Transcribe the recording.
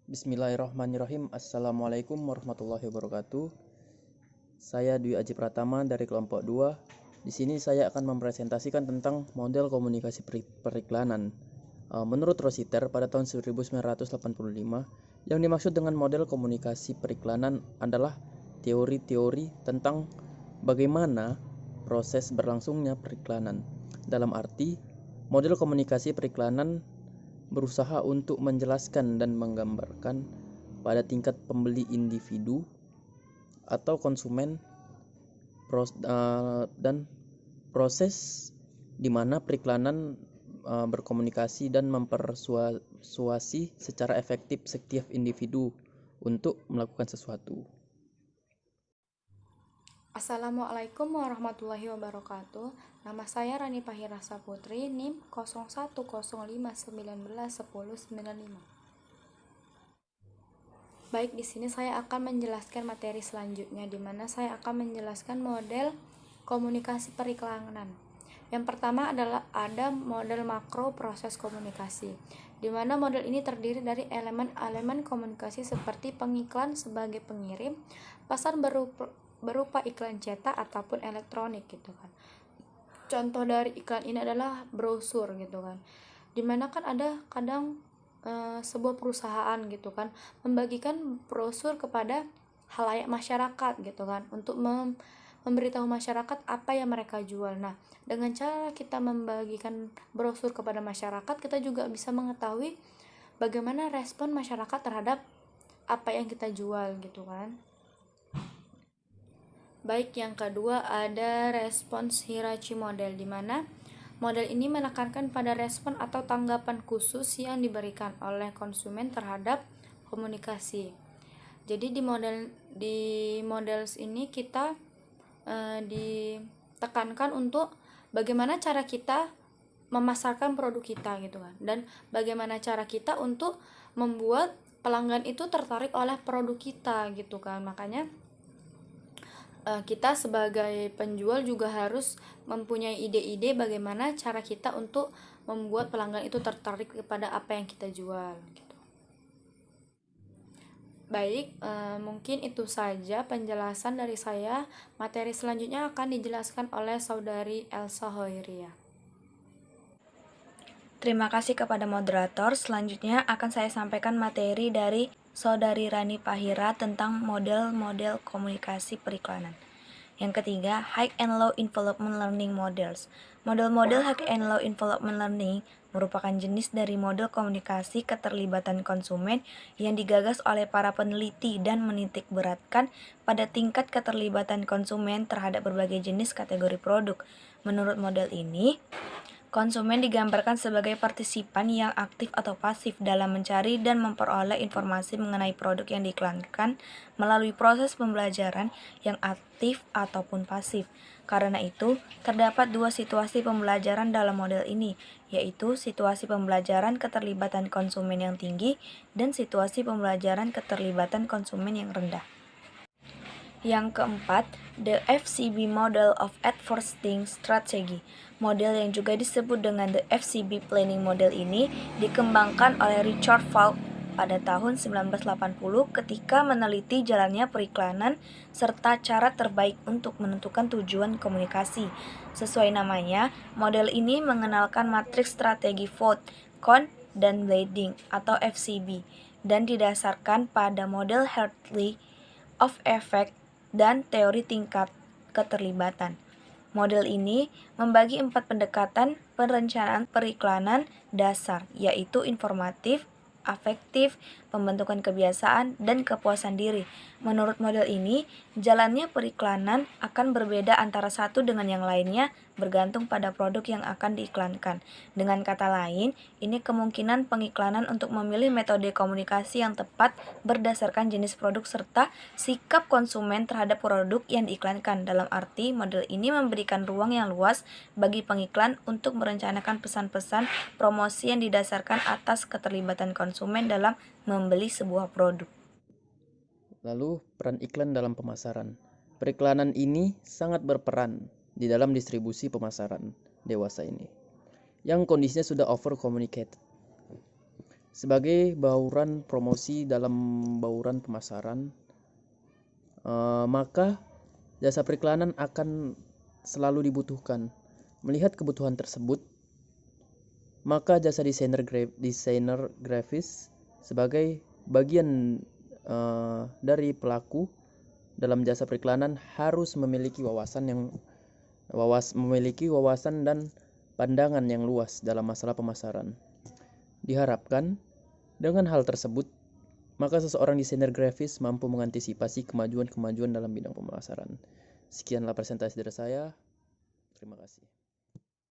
Bismillahirrahmanirrahim. Assalamualaikum warahmatullahi wabarakatuh. Saya Dwi Aji Pratama dari kelompok 2. Di sini saya akan mempresentasikan tentang model komunikasi periklanan. Menurut Rositer pada tahun 1985, yang dimaksud dengan model komunikasi periklanan adalah teori-teori tentang bagaimana proses berlangsungnya periklanan. Dalam arti, model komunikasi periklanan berusaha untuk menjelaskan dan menggambarkan pada tingkat pembeli individu atau konsumen dan proses di mana periklanan berkomunikasi dan mempersuasi secara efektif setiap individu untuk melakukan sesuatu. Assalamualaikum warahmatullahi wabarakatuh. Nama saya Rani Pahira Saputri, NIM 0105191095. Baik, di sini saya akan menjelaskan materi selanjutnya, di mana saya akan menjelaskan model komunikasi periklanan. Yang pertama adalah ada model makro proses komunikasi, di mana model ini terdiri dari elemen-elemen komunikasi seperti pengiklan sebagai pengirim, pesan berupa iklan cetak ataupun elektronik gitu kan. Contoh dari iklan ini adalah brosur gitu kan. Dimana kan ada kadang sebuah perusahaan gitu kan membagikan brosur kepada halayak masyarakat gitu kan untuk memberitahu masyarakat apa yang mereka jual. Nah, dengan cara kita membagikan brosur kepada masyarakat, kita juga bisa mengetahui bagaimana respon masyarakat terhadap apa yang kita jual gitu kan. Baik, yang kedua ada respons hierarchy model, di mana model ini menekankan pada respon atau tanggapan khusus yang diberikan oleh konsumen terhadap komunikasi. Jadi di model ini kita ditekankan untuk bagaimana cara kita memasarkan produk kita gitu kan, dan bagaimana cara kita untuk membuat pelanggan itu tertarik oleh produk kita gitu kan. Makanya kita sebagai penjual juga harus mempunyai ide-ide bagaimana cara kita untuk membuat pelanggan itu tertarik kepada apa yang kita jual gitu. Baik, mungkin itu saja penjelasan dari saya. Materi selanjutnya akan dijelaskan oleh Saudari Elsa Hoiria. Terima kasih kepada moderator. Selanjutnya akan saya sampaikan materi dari Saudari Rani Pahira tentang model-model komunikasi periklanan. Yang ketiga, High and Low Involvement Learning Models. Model-model High and Low Involvement Learning merupakan jenis dari model komunikasi keterlibatan konsumen yang digagas oleh para peneliti dan menitik beratkan pada tingkat keterlibatan konsumen terhadap berbagai jenis kategori produk. Menurut model ini, konsumen digambarkan sebagai partisipan yang aktif atau pasif dalam mencari dan memperoleh informasi mengenai produk yang diiklankan melalui proses pembelajaran yang aktif ataupun pasif. Karena itu, terdapat dua situasi pembelajaran dalam model ini, yaitu situasi pembelajaran keterlibatan konsumen yang tinggi dan situasi pembelajaran keterlibatan konsumen yang rendah. Yang keempat, the FCB Model of Advertising Strategy. Model yang juga disebut dengan the FCB Planning Model ini dikembangkan oleh Richard Falk pada tahun 1980 ketika meneliti jalannya periklanan serta cara terbaik untuk menentukan tujuan komunikasi. Sesuai namanya, model ini mengenalkan matriks strategi Vote, Count, dan Bleeding atau FCB dan didasarkan pada model Hartley of Effect dan teori tingkat keterlibatan. Model ini membagi 4 pendekatan perencanaan periklanan dasar, yaitu informatif, afektif, pembentukan kebiasaan, dan kepuasan diri. Menurut model ini, jalannya periklanan akan berbeda antara satu dengan yang lainnya bergantung pada produk yang akan diiklankan. Dengan kata lain, ini kemungkinan pengiklanan untuk memilih metode komunikasi yang tepat berdasarkan jenis produk serta sikap konsumen terhadap produk yang diiklankan. Dalam arti, model ini memberikan ruang yang luas bagi pengiklan untuk merencanakan pesan-pesan promosi yang didasarkan atas keterlibatan konsumen dalam membeli sebuah produk. Lalu, peran iklan dalam pemasaran. Periklanan ini sangat berperan di dalam distribusi pemasaran dewasa ini, yang kondisinya sudah over communicated. sebagai bauran promosi dalam bauran pemasaran, maka jasa periklanan akan selalu dibutuhkan. Melihat kebutuhan tersebut, maka jasa desainer grafis sebagai bagian dari pelaku dalam jasa periklanan harus memiliki wawasan dan pandangan yang luas dalam masalah pemasaran. Diharapkan dengan hal tersebut, maka seseorang desainer grafis mampu mengantisipasi kemajuan-kemajuan dalam bidang pemasaran. Sekianlah presentasi dari saya. Terima kasih.